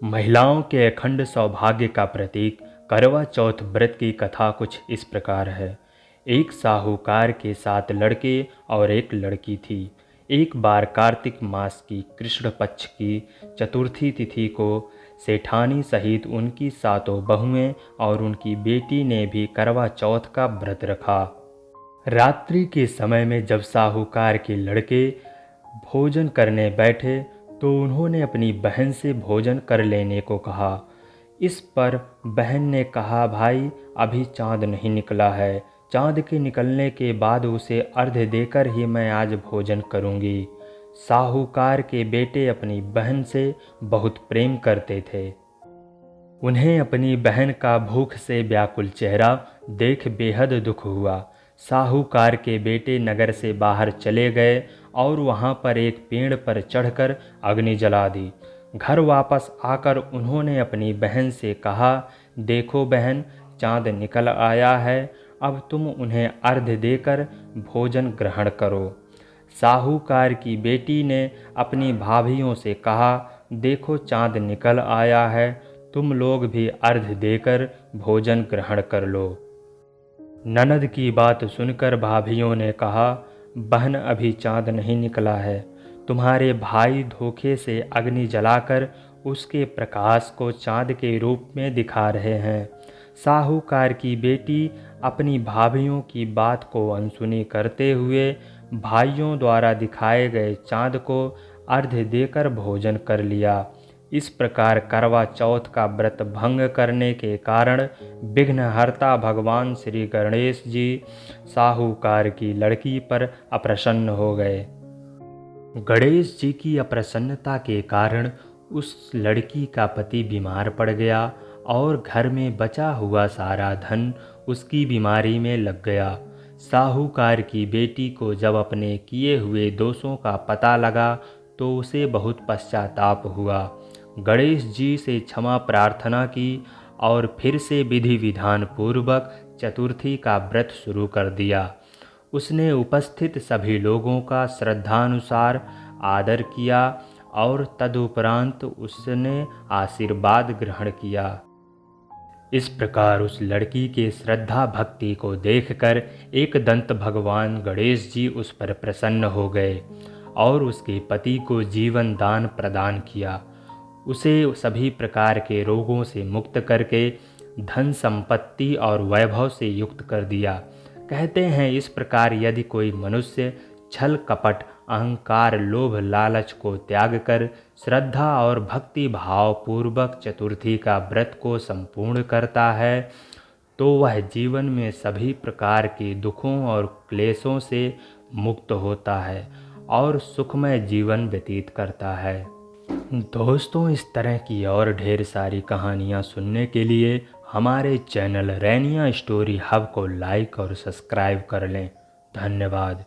महिलाओं के अखंड सौभाग्य का प्रतीक करवा चौथ व्रत की कथा कुछ इस प्रकार है। एक साहूकार के 7 लड़के और एक लड़की थी। एक बार कार्तिक मास की कृष्ण पक्ष की चतुर्थी तिथि को सेठानी सहित उनकी 7 बहुएं और उनकी बेटी ने भी करवा चौथ का व्रत रखा। रात्रि के समय में जब साहूकार के लड़के भोजन करने बैठे तो उन्होंने अपनी बहन से भोजन कर लेने को कहा। इस पर बहन ने कहा, भाई अभी चाँद नहीं निकला है, चाँद के निकलने के बाद उसे अर्घ्य देकर ही मैं आज भोजन करूंगी। साहूकार के बेटे अपनी बहन से बहुत प्रेम करते थे। उन्हें अपनी बहन का भूख से व्याकुल चेहरा देख बेहद दुख हुआ। साहूकार के बेटे नगर से बाहर चले गए और वहां पर एक पेड़ पर चढ़कर अग्नि जला दी। घर वापस आकर उन्होंने अपनी बहन से कहा, देखो बहन, चाँद निकल आया है, अब तुम उन्हें अर्घ्य देकर भोजन ग्रहण करो। साहूकार की बेटी ने अपनी भाभियों से कहा, देखो चाँद निकल आया है, तुम लोग भी अर्घ्य देकर भोजन ग्रहण कर लो। ननद की बात सुनकर भाभियों ने कहा, बहन अभी चाँद नहीं निकला है, तुम्हारे भाई धोखे से अग्नि जलाकर उसके प्रकाश को चाँद के रूप में दिखा रहे हैं। साहूकार की बेटी अपनी भाभियों की बात को अनसुनी करते हुए भाइयों द्वारा दिखाए गए चाँद को अर्घ्य देकर भोजन कर लिया। इस प्रकार करवा चौथ का व्रत भंग करने के कारण विघ्नहर्ता भगवान श्री गणेश जी साहूकार की लड़की पर अप्रसन्न हो गए। गणेश जी की अप्रसन्नता के कारण उस लड़की का पति बीमार पड़ गया और घर में बचा हुआ सारा धन उसकी बीमारी में लग गया। साहूकार की बेटी को जब अपने किए हुए दोषों का पता लगा तो उसे बहुत पश्चाताप हुआ। गणेश जी से क्षमा प्रार्थना की और फिर से विधि विधान पूर्वक चतुर्थी का व्रत शुरू कर दिया। उसने उपस्थित सभी लोगों का श्रद्धानुसार आदर किया और तदुपरांत उसने आशीर्वाद ग्रहण किया। इस प्रकार उस लड़की के श्रद्धा भक्ति को देखकर एक दंत भगवान गणेश जी उस पर प्रसन्न हो गए और उसके पति को जीवन दान प्रदान किया। उसे सभी प्रकार के रोगों से मुक्त करके धन संपत्ति और वैभव से युक्त कर दिया। कहते हैं इस प्रकार यदि कोई मनुष्य छल कपट अहंकार लोभ लालच को त्याग कर श्रद्धा और भक्ति भाव पूर्वक चतुर्थी का व्रत को संपूर्ण करता है तो वह जीवन में सभी प्रकार के दुखों और क्लेशों से मुक्त होता है और सुखमय जीवन व्यतीत करता है। दोस्तों, इस तरह की और ढेर सारी कहानियाँ सुनने के लिए हमारे चैनल रैनिया स्टोरी हब को लाइक और सब्सक्राइब कर लें। धन्यवाद।